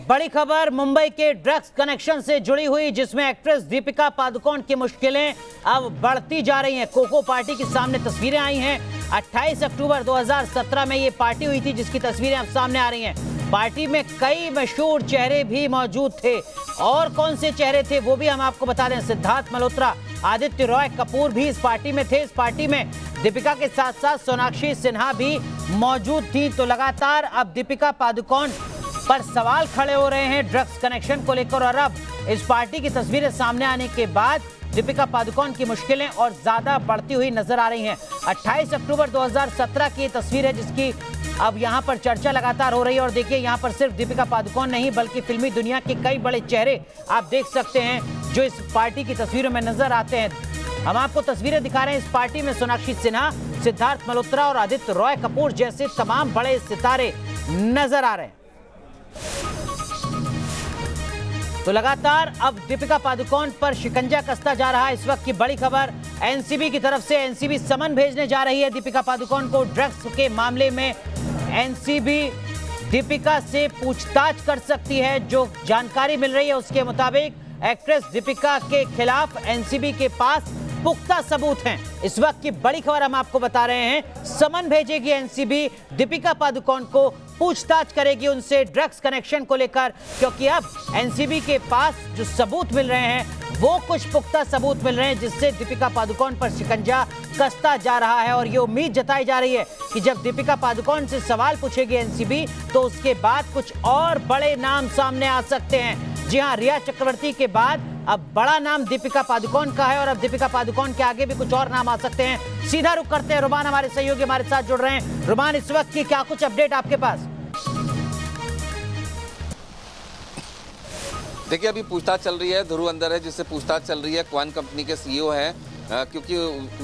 बड़ी खबर मुंबई के ड्रग्स कनेक्शन से जुड़ी हुई, जिसमें एक्ट्रेस दीपिका पादुकोण की मुश्किलें अब बढ़ती जा रही हैं। कोको पार्टी की सामने तस्वीरें आई हैं। 28 अक्टूबर 2017 में ये पार्टी हुई थी, जिसकी तस्वीरें अब सामने आ रही हैं। पार्टी में कई मशहूर चेहरे भी मौजूद थे। और कौन से चेहरे थे वो भी हम आपको बता दें। सिद्धार्थ मल्होत्रा, आदित्य रॉय कपूर भी इस पार्टी में थे। इस पार्टी में दीपिका के साथ साथ सोनाक्षी सिन्हा भी मौजूद थी। तो लगातार अब दीपिका पादुकोण पर सवाल खड़े हो रहे हैं ड्रग्स कनेक्शन को लेकर। और अब इस पार्टी की तस्वीरें सामने आने के बाद दीपिका पादुकोण की मुश्किलें और ज्यादा बढ़ती हुई नजर आ रही हैं। 28 अक्टूबर 2017 की तस्वीर है, जिसकी अब यहां पर चर्चा लगातार हो रही है। और देखिए, यहां पर सिर्फ दीपिका पादुकोण नहीं, बल्कि फिल्मी दुनिया के कई बड़े चेहरे आप देख सकते हैं जो इस पार्टी की तस्वीरों में नजर आते हैं। हम आपको तस्वीरें दिखा रहे हैं। इस पार्टी में सोनाक्षी सिन्हा, सिद्धार्थ मल्होत्रा और आदित्य रॉय कपूर जैसे तमाम बड़े सितारे नजर आ रहे हैं। तो लगातार अब दीपिका पादुकोण पर शिकंजा कसता जा रहा है। इस वक्त की बड़ी खबर, एनसीबी की तरफ से एनसीबी समन भेजने जा रही है दीपिका पादुकोण को। ड्रग्स के मामले में एनसीबी दीपिका से पूछताछ कर सकती है। जो जानकारी मिल रही है उसके मुताबिक एक्ट्रेस दीपिका के खिलाफ एनसीबी के पास पुख्ता सबूत हैं। इस वक्त की बड़ी खबर हम आपको बता रहे हैं। समन भेजेगी एनसीबी, दीपिका पादुकोण को पूछताछ करेगी उनसे ड्रग्स कनेक्शन को लेकर, क्योंकि अब एनसीबी के पास जो सबूत मिल रहे हैं वो कुछ पुख्ता सबूत मिल रहे हैं, जिससे दीपिका पादुकोण पर शिकंजा कसता जा रहा है। और ये उम्मीद जताई जा रही है कि जब दीपिका पादुकोण से सवाल पूछेगी एनसीबी, तो उसके बाद कुछ और बड़े नाम सामने आ सकते हैं। जी हां, रिया चक्रवर्ती के बाद अब बड़ा नाम दीपिका पादुकोण का है। और अब दीपिका पादुकोण के आगे भी कुछ और नाम आ सकते हैं। सीधा रुख करते हैं, रुमान हमारे सहयोगी हमारे साथ जुड़ रहे हैं। रुमान, इस वक्त की क्या कुछ अपडेट आपके पास? देखिए, अभी पूछताछ चल रही है। ध्रुव अंदर है, जिससे पूछताछ चल रही है। क्वान कंपनी के सीईओ हैं, क्योंकि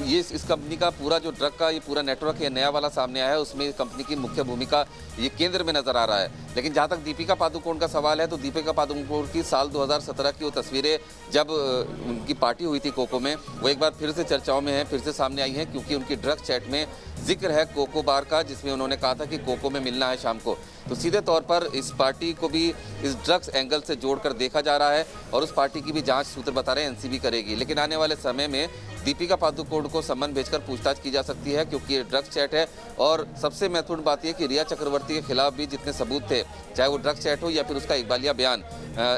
ये इस कंपनी का पूरा जो ड्रग का ये पूरा नेटवर्क है नया वाला सामने आया है, उसमें कंपनी की मुख्य भूमिका ये केंद्र में नजर आ रहा है। लेकिन जहां तक दीपिका पादुकोण का सवाल है, तो दीपिका पादुकोण की साल 2017 की वो तस्वीरें जब उनकी पार्टी हुई थी कोको में, वो एक बार फिर से चर्चाओं में है, फिर से सामने आई है, क्योंकि उनकी ड्रग चैट में जिक्र है कोको बार का, जिसमें उन्होंने कहा था कि कोको में मिलना है शाम को। तो सीधे तौर पर इस पार्टी को भी इस ड्रग्स एंगल से जोड़कर देखा जा रहा है। और उस पार्टी की भी जांच सूत्र बता रहे हैं एनसीबी करेगी। लेकिन आने वाले समय में दीपिका पादुकोण को सम्मन भेजकर पूछताछ की जा सकती है, क्योंकि ये ड्रग्स चैट है। और सबसे महत्वपूर्ण बात यह कि रिया चक्रवर्ती के खिलाफ भी जितने सबूत थे, चाहे वो ड्रग्स चैट हो या फिर उसका इकबालिया बयान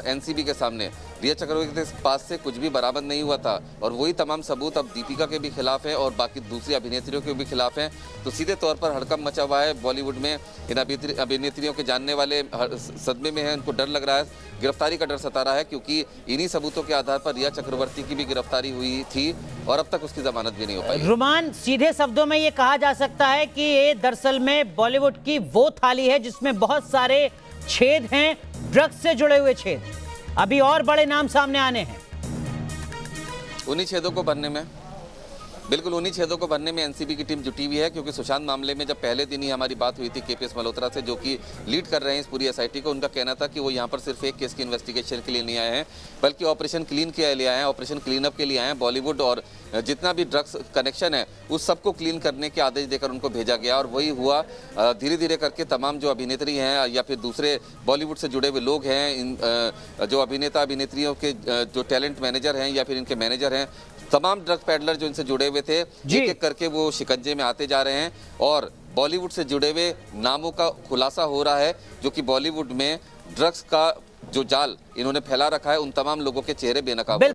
एनसीबी के सामने, रिया चक्रवर्ती के पास से कुछ भी बरामद नहीं हुआ था। और वही तमाम सबूत अब दीपिका के भी खिलाफ है और बाकी दूसरी अभिनेत्रियों के भी खिलाफ हैं। तो सीधे तौर पर हड़कंप मचा हुआ है बॉलीवुड में। इन अभिनेत्रियों के जानने वाले सदमे में हैं, उनको डर लग रहा है, गिरफ्तारी का डर सता रहा है, क्योंकि इन्हीं सबूतों के आधार पर रिया चक्रवर्ती की भी गिरफ्तारी हुई थी और अब तक उसकी जमानत भी नहीं हो पाई। रुमान, सीधे शब्दों में ये कहा जा सकता है कि ये दरअसल में बॉलीवुड की वो थाली है जिसमें बहुत सारे छेद हैं, ड्रग्स से जुड़े हुए छेद। अभी और बड़े नाम सामने आने हैं। उन्हीं छेदों को भरने में, बिल्कुल उन्हीं छेदों को भरने में एनसीबी की टीम जुटी हुई है। क्योंकि सुशांत मामले में जब पहले दिन ही हमारी बात हुई थी केपीएस मल्होत्रा से, जो कि लीड कर रहे हैं इस पूरी एसआईटी को, उनका कहना था कि वो यहाँ पर सिर्फ एक केस की इन्वेस्टिगेशन के लिए नहीं आए हैं, बल्कि ऑपरेशन क्लीन के लिए आए हैं, ऑपरेशन क्लीन अप के लिए आए हैं। बॉलीवुड और जितना भी ड्रग्स कनेक्शन है उस सबको क्लीन करने के आदेश देकर उनको भेजा गया। और वही हुआ। धीरे धीरे करके तमाम जो अभिनेत्री हैं या फिर दूसरे बॉलीवुड से जुड़े हुए लोग हैं, इन जो अभिनेता अभिनेत्रियों के जो टैलेंट मैनेजर हैं या फिर इनके मैनेजर हैं, तमाम ड्रग पैडलर जो इनसे जुड़े हुए थे, एक एक करके वो शिकंजे में आते जा रहे हैं। और बॉलीवुड से जुड़े हुए नामों का खुलासा हो रहा है, जो कि बॉलीवुड में ड्रग्स का जो जाल इन्होंने फैला रखा है, उन तमाम लोगों के चेहरे बेनकाब